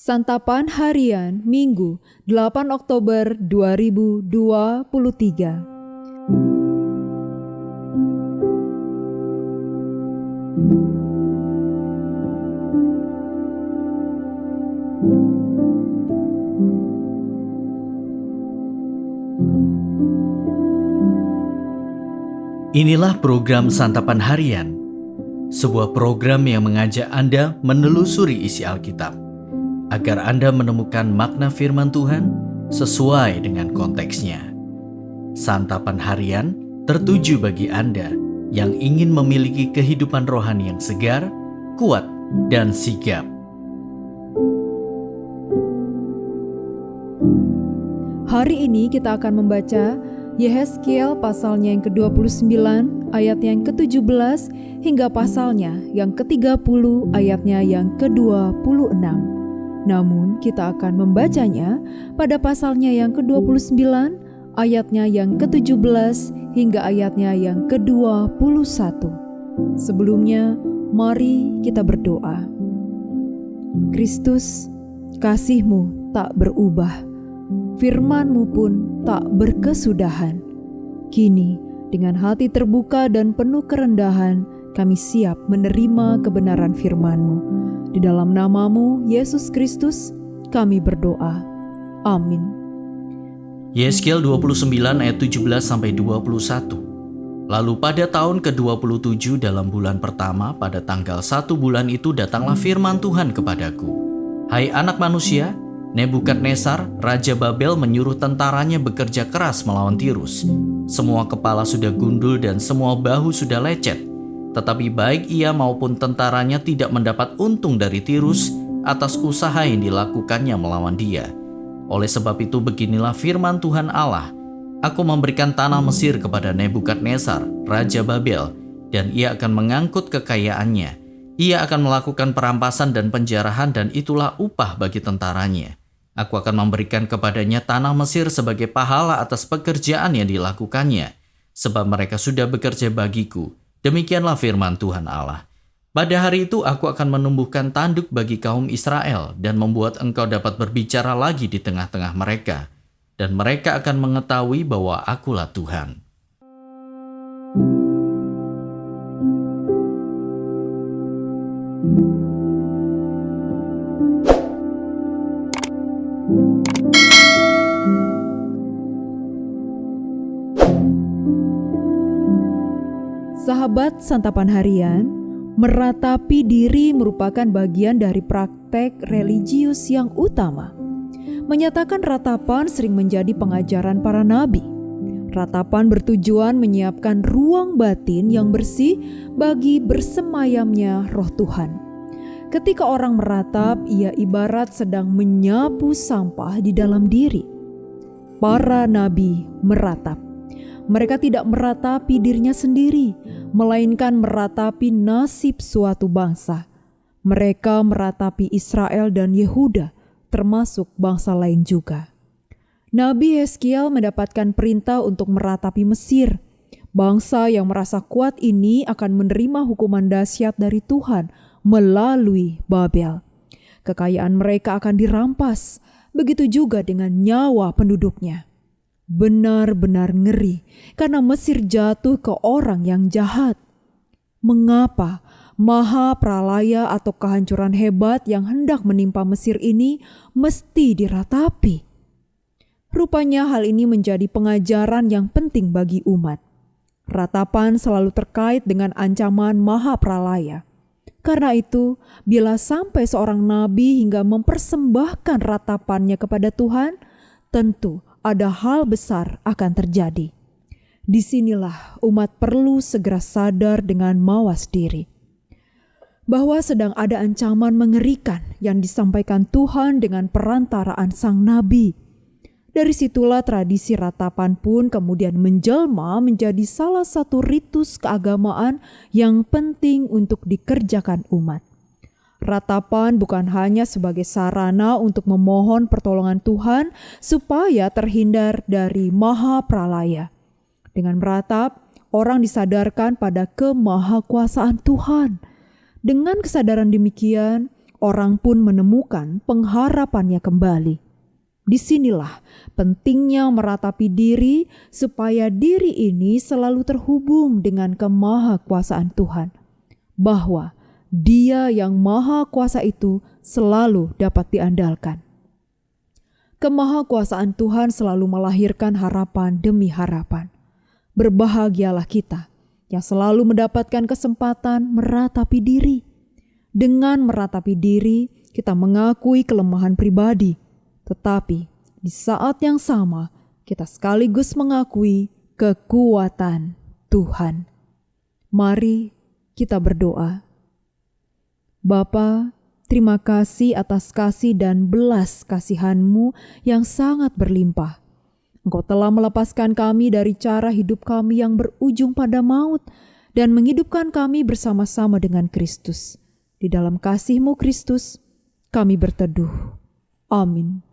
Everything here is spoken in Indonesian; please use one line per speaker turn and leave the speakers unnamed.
Santapan Harian Minggu 8 Oktober 2023.
Inilah program Santapan Harian, sebuah program yang mengajak Anda menelusuri isi Alkitab, agar Anda menemukan makna firman Tuhan sesuai dengan konteksnya. Santapan Harian tertuju bagi Anda yang ingin memiliki kehidupan rohani yang segar, kuat, dan sigap.
Hari ini kita akan membaca Yehezkiel pasalnya yang ke-29 ayatnya yang ke-17 hingga pasalnya yang ke-30 ayatnya yang ke-26. Namun kita akan membacanya pada pasalnya yang ke-29 ayatnya yang ke-17 hingga ayatnya yang ke-21. Sebelumnya, mari kita berdoa. Kristus, kasih-Mu tak berubah, firman-Mu pun tak berkesudahan. Kini, dengan hati terbuka dan penuh kerendahan, kami siap menerima kebenaran firman-Mu. Di dalam nama-Mu, Yesus Kristus, kami berdoa. Amin.
Yehezkiel 29 ayat 17-21. Lalu pada tahun ke-27 dalam bulan pertama, pada tanggal 1 bulan itu datanglah firman Tuhan kepadaku. Hai anak manusia, Nebukadnezar, Raja Babel menyuruh tentaranya bekerja keras melawan Tirus. Semua kepala sudah gundul dan semua bahu sudah lecet. Tetapi baik ia maupun tentaranya tidak mendapat untung dari Tirus atas usaha yang dilakukannya melawan dia. Oleh sebab itu beginilah firman Tuhan Allah, Aku memberikan tanah Mesir kepada Nebukadnezar, Raja Babel, dan ia akan mengangkut kekayaannya. Ia akan melakukan perampasan dan penjarahan, dan itulah upah bagi tentaranya. Aku akan memberikan kepadanya tanah Mesir sebagai pahala atas pekerjaan yang dilakukannya, sebab mereka sudah bekerja bagiku. Demikianlah firman Tuhan Allah. Pada hari itu aku akan menumbuhkan tanduk bagi kaum Israel dan membuat engkau dapat berbicara lagi di tengah-tengah mereka. Dan mereka akan mengetahui bahwa akulah Tuhan.
Sahabat Santapan Harian, meratapi diri merupakan bagian dari praktek religius yang utama. Menyatakan ratapan sering menjadi pengajaran para nabi. Ratapan bertujuan menyiapkan ruang batin yang bersih bagi bersemayamnya roh Tuhan. Ketika orang meratap, ia ibarat sedang menyapu sampah di dalam diri. Para nabi meratap. Mereka tidak meratapi dirinya sendiri, melainkan meratapi nasib suatu bangsa. Mereka meratapi Israel dan Yehuda, termasuk bangsa lain juga. Nabi Yehezkiel mendapatkan perintah untuk meratapi Mesir. Bangsa yang merasa kuat ini akan menerima hukuman dahsyat dari Tuhan melalui Babel. Kekayaan mereka akan dirampas, begitu juga dengan nyawa penduduknya. Benar-benar ngeri karena Mesir jatuh ke orang yang jahat. Mengapa maha pralaya atau kehancuran hebat yang hendak menimpa Mesir ini mesti diratapi? Rupanya hal ini menjadi pengajaran yang penting bagi umat. Ratapan selalu terkait dengan ancaman maha pralaya. Karena itu, bila sampai seorang nabi hingga mempersembahkan ratapannya kepada Tuhan, tentu ada hal besar akan terjadi. Disinilah umat perlu segera sadar dengan mawas diri bahwa sedang ada ancaman mengerikan yang disampaikan Tuhan dengan perantaraan sang nabi. Dari situlah tradisi ratapan pun kemudian menjelma menjadi salah satu ritus keagamaan yang penting untuk dikerjakan umat. Ratapan bukan hanya sebagai sarana untuk memohon pertolongan Tuhan supaya terhindar dari maha pralaya. Dengan meratap, orang disadarkan pada kemahakuasaan Tuhan. Dengan kesadaran demikian, orang pun menemukan pengharapannya kembali. Disinilah pentingnya meratapi diri supaya diri ini selalu terhubung dengan kemahakuasaan Tuhan, bahwa Dia yang Maha Kuasa itu selalu dapat diandalkan. Kemahakuasaan Tuhan selalu melahirkan harapan demi harapan. Berbahagialah kita yang selalu mendapatkan kesempatan meratapi diri. Dengan meratapi diri, kita mengakui kelemahan pribadi, tetapi di saat yang sama kita sekaligus mengakui kekuatan Tuhan. Mari kita berdoa. Bapa, terima kasih atas kasih dan belas kasihan-Mu yang sangat berlimpah. Engkau telah melepaskan kami dari cara hidup kami yang berujung pada maut dan menghidupkan kami bersama-sama dengan Kristus. Di dalam kasih-Mu Kristus, kami berteduh. Amin.